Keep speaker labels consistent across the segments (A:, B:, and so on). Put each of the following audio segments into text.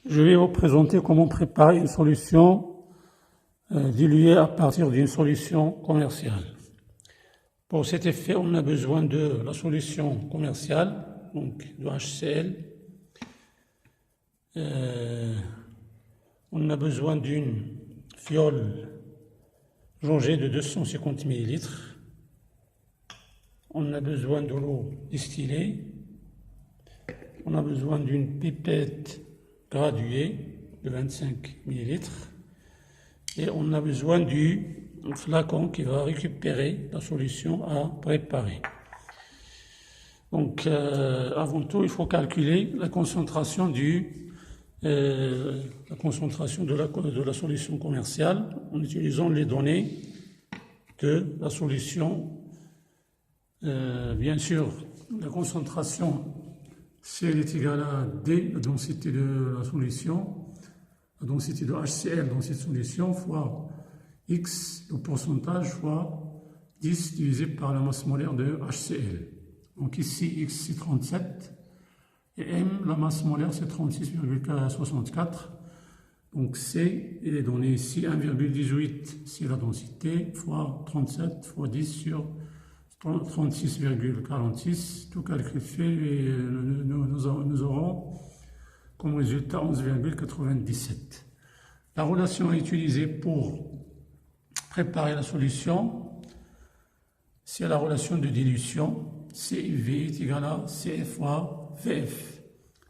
A: Je vais vous présenter comment préparer une solution diluée à partir d'une solution commerciale. Pour cet effet, on a besoin de la solution commerciale, donc de HCl. On a besoin d'une fiole jaugée de 250 ml. On a besoin de l'eau distillée. On a besoin d'une pipette graduée de 25 ml. Et on a besoin du flacon qui va récupérer la solution à préparer. Donc, avant tout, il faut calculer la concentration de la solution commerciale en utilisant les données de la solution. Bien sûr, la concentration, si elle est égale à D, la densité de la solution, la densité de HCl dans cette solution, fois X, le pourcentage, fois 10 divisé par la masse molaire de HCl. Donc ici, X c'est 37, et M, la masse molaire c'est 36,64. Donc C, il est donné ici 1,18, c'est la densité, fois 37, fois 10 sur 36,46. Tout calcul fait, et nous aurons comme résultat 11,97. La relation à utiliser pour préparer la solution, c'est la relation de dilution. CIV est égal à CF fois VF.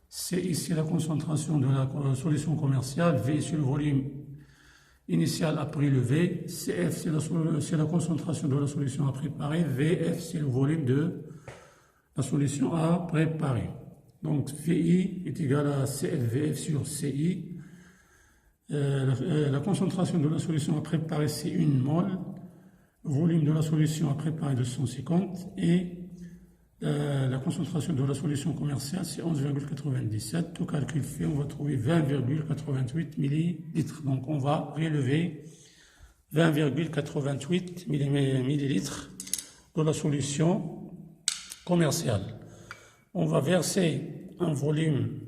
A: C ici la concentration de la solution commerciale, V c'est le volume initial après le V, CF c'est la concentration de la solution à préparer, VF c'est le volume de la solution à préparer. Donc VI est égal à CFVF sur CI. La concentration de la solution à préparer c'est 1 mol, le volume de la solution à préparer 250 et la concentration de la solution commerciale c'est 11,97. Tout calcul fait, on va trouver 20,88 millilitres. Donc on va prélever 20,88 millilitres de la solution commerciale. On va verser un volume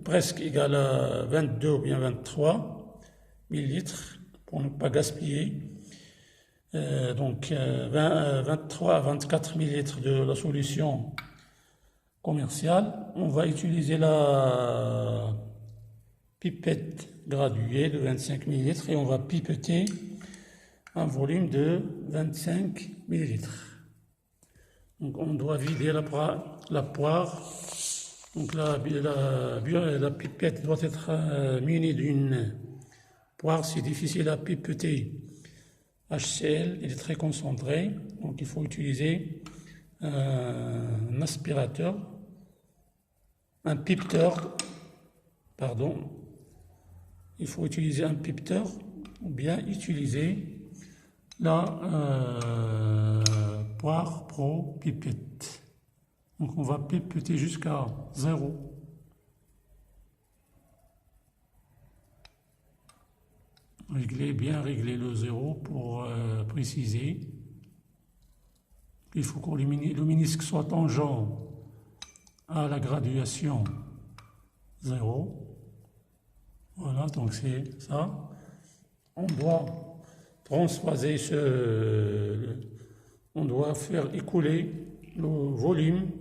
A: presque égal à 22 ou bien 23 millilitres pour ne pas gaspiller. Donc 23 à 24 millilitres de la solution commerciale. On va utiliser la pipette graduée de 25 millilitres et on va pipeter un volume de 25 millilitres. Donc on doit vider la poire. Donc la pipette doit être munie d'une poire. C'est difficile à pipeter. HCl, il est très concentré, donc il faut utiliser un aspirateur, un pipeteur, pardon. Il faut utiliser un pipeteur ou bien utiliser la poire pro pipette. Donc on va pipeter jusqu'à 0. Bien régler le 0 pour préciser. Il faut que le ménisque soit tangent à la graduation 0. Voilà, donc c'est ça. On doit transvaser on doit faire écouler le volume,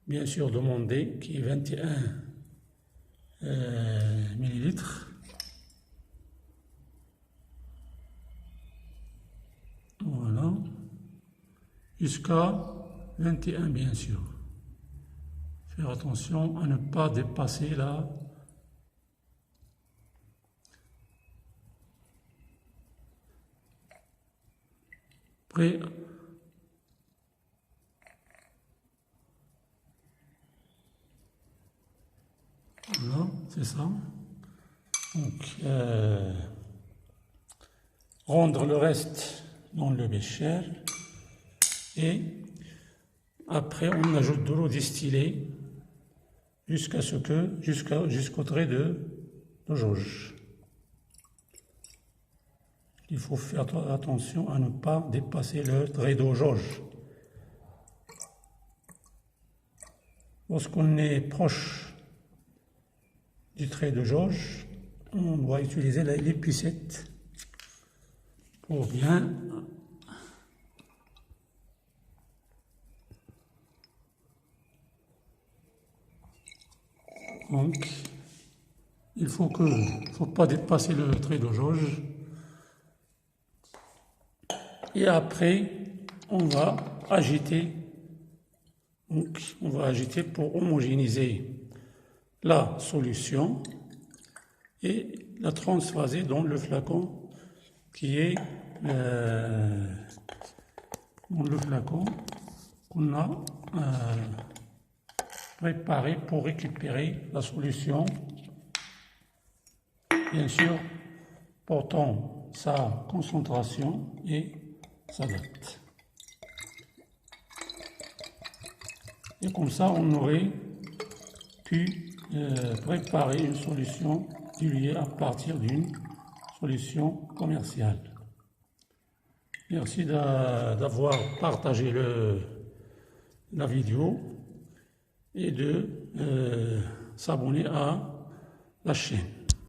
A: bien sûr demandé, qui est 21 millilitres. Voilà, jusqu'à 21 bien sûr. Faire attention à ne pas dépasser là. Prêt. Voilà, c'est ça. Donc, rendre le reste dans le bécher et après on ajoute de l'eau distillée jusqu'au trait de jauge. Il faut faire attention à ne pas dépasser le trait de jauge. Lorsqu'on est proche du trait de jauge, on doit utiliser les pincettes pour bien donc il faut pas dépasser le trait de jauge. Et après, on va agiter. Donc, on va agiter pour homogénéiser la solution et la transvaser dans le flacon qui est dans le flacon qu'on a préparé pour récupérer la solution. Bien sûr, portant sa concentration et sa date. Et comme ça, on aurait pu préparer une solution diluée à partir d'une solution commerciale. Merci d'avoir partagé la vidéo et de s'abonner à la chaîne.